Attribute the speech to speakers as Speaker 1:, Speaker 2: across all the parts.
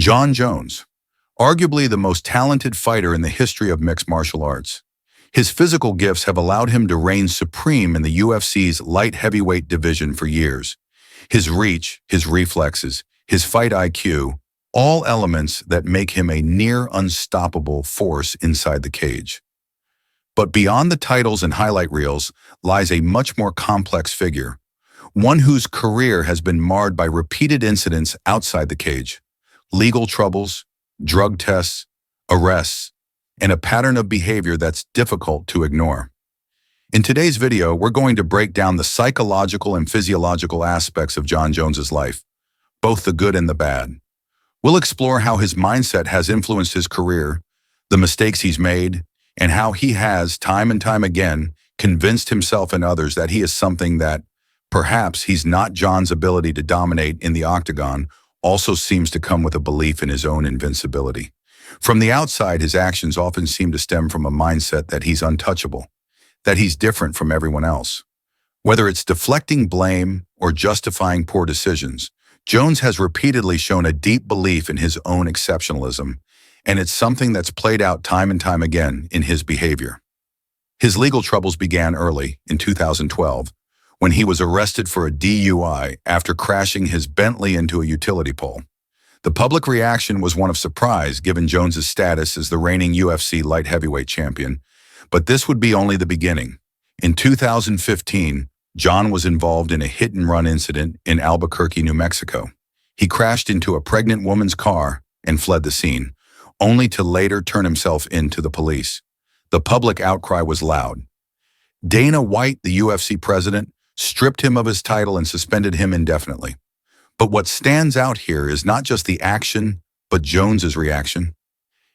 Speaker 1: Jon Jones, arguably the most talented fighter in the history of mixed martial arts. His physical gifts have allowed him to reign supreme in the UFC's light heavyweight division for years. His reach, his reflexes, his fight IQ, all elements that make him a near unstoppable force inside the cage. But beyond the titles and highlight reels lies a much more complex figure, one whose career has been marred by repeated incidents outside the cage, legal troubles, drug tests, arrests, and a pattern of behavior that's difficult to ignore. In today's video, we're going to break down the psychological and physiological aspects of Jon Jones's life, both the good and the bad. We'll explore how his mindset has influenced his career, the mistakes he's made, and how he has, time and time again, convinced himself and others that he is something that, perhaps he's not. Jon's ability to dominate in the octagon also seems to come with a belief in his own invincibility. From the outside, his actions often seem to stem from a mindset that he's untouchable, that he's different from everyone else. Whether it's deflecting blame or justifying poor decisions, Jones has repeatedly shown a deep belief in his own exceptionalism, and it's something that's played out time and time again in his behavior. His legal troubles began early, in 2012, when he was arrested for a DUI after crashing his Bentley into a utility pole. The public reaction was one of surprise given Jones's status as the reigning UFC light heavyweight champion, but this would be only the beginning. In 2015, Jon was involved in a hit-and-run incident in Albuquerque, New Mexico. He crashed into a pregnant woman's car and fled the scene, only to later turn himself in to the police. The public outcry was loud. Dana White, the UFC president, stripped him of his title and suspended him indefinitely. But what stands out here is not just the action, but Jones's reaction.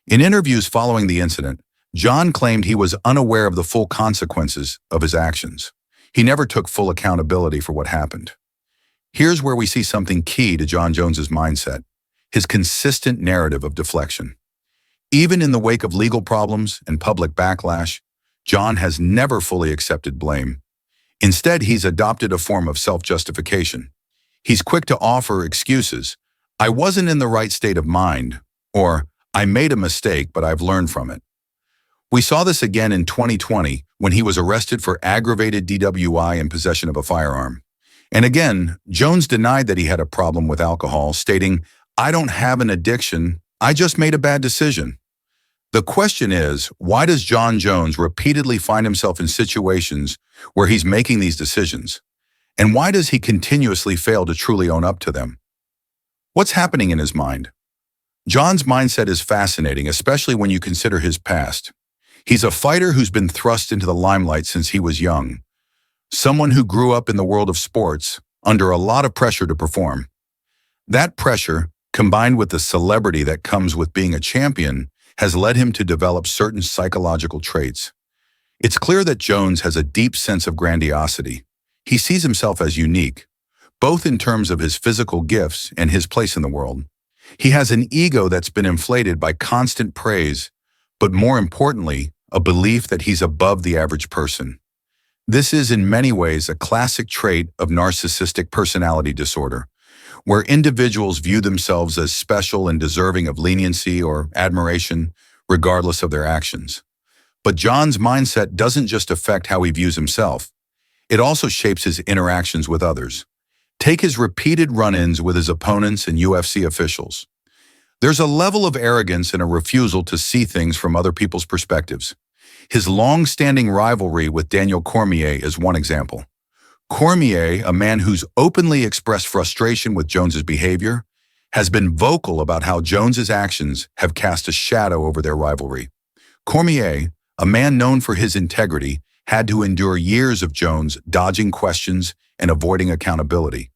Speaker 1: In interviews following the incident, Jon claimed he was unaware of the full consequences of his actions. He never took full accountability for what happened. Here's where we see something key to Jon Jones's mindset: his consistent narrative of deflection. Even in the wake of legal problems and public backlash, Jon has never fully accepted blame. Instead, he's adopted a form of self-justification. He's quick to offer excuses. "I wasn't in the right state of mind," or "I made a mistake, but I've learned from it." We saw this again in 2020 when he was arrested for aggravated DWI and possession of a firearm. And again, Jones denied that he had a problem with alcohol, stating, "I don't have an addiction, I just made a bad decision." The question is, why does Jon Jones repeatedly find himself in situations where he's making these decisions? And why does he continuously fail to truly own up to them? What's happening in his mind? Jon's mindset is fascinating, especially when you consider his past. He's a fighter who's been thrust into the limelight since he was young. Someone who grew up in the world of sports under a lot of pressure to perform. That pressure, combined with the celebrity that comes with being a champion, has led him to develop certain psychological traits. It's clear that Jones has a deep sense of grandiosity. He sees himself as unique, both in terms of his physical gifts and his place in the world. He has an ego that's been inflated by constant praise, but more importantly, a belief that he's above the average person. This is in many ways a classic trait of narcissistic personality disorder, where individuals view themselves as special and deserving of leniency or admiration, regardless of their actions. But Jon's mindset doesn't just affect how he views himself. It also shapes his interactions with others. Take his repeated run-ins with his opponents and UFC officials. There's a level of arrogance and a refusal to see things from other people's perspectives. His long-standing rivalry with Daniel Cormier is one example. Cormier, a man who's openly expressed frustration with Jones's behavior, has been vocal about how Jones's actions have cast a shadow over their rivalry. Cormier, a man known for his integrity, had to endure years of Jones dodging questions and avoiding accountability.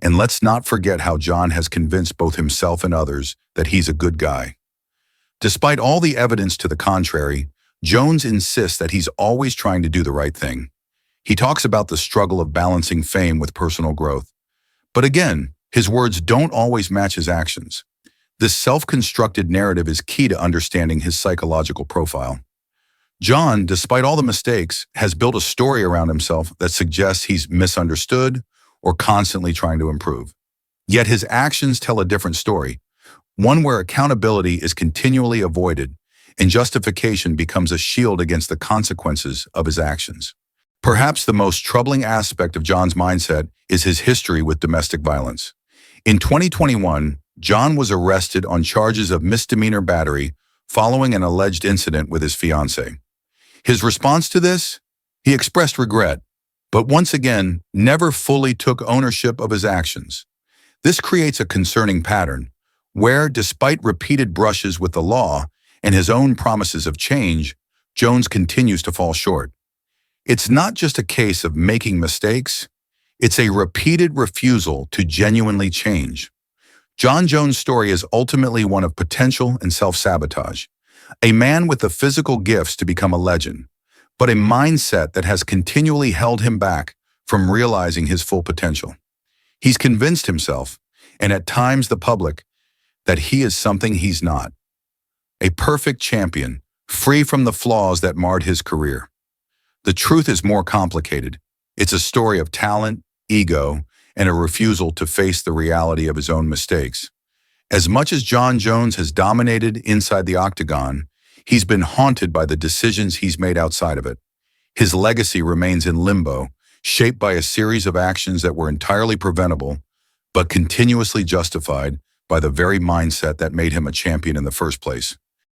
Speaker 1: And let's not forget how Jon has convinced both himself and others that he's a good guy. Despite all the evidence to the contrary, Jones insists that he's always trying to do the right thing. He talks about the struggle of balancing fame with personal growth. But again, his words don't always match his actions. This self-constructed narrative is key to understanding his psychological profile. Jon, despite all the mistakes, has built a story around himself that suggests he's misunderstood or constantly trying to improve. Yet his actions tell a different story, one where accountability is continually avoided and justification becomes a shield against the consequences of his actions. Perhaps the most troubling aspect of John's mindset is his history with domestic violence. In 2021, John was arrested on charges of misdemeanor battery following an alleged incident with his fiancée. His response to this? He expressed regret, but once again, never fully took ownership of his actions. This creates a concerning pattern, where, despite repeated brushes with the law and his own promises of change, Jones continues to fall short. It's not just a case of making mistakes, it's a repeated refusal to genuinely change. John Jones' story is ultimately one of potential and self-sabotage. A man with the physical gifts to become a legend, but a mindset that has continually held him back from realizing his full potential. He's convinced himself, and at times the public, that he is something he's not. A perfect champion, free from the flaws that marred his career. The truth is more complicated. It's a story of talent, ego, and a refusal to face the reality of his own mistakes. As much as John Jones has dominated inside the octagon, he's been haunted by the decisions he's made outside of it. His legacy remains in limbo, shaped by a series of actions that were entirely preventable, but continuously justified by the very mindset that made him a champion in the first place.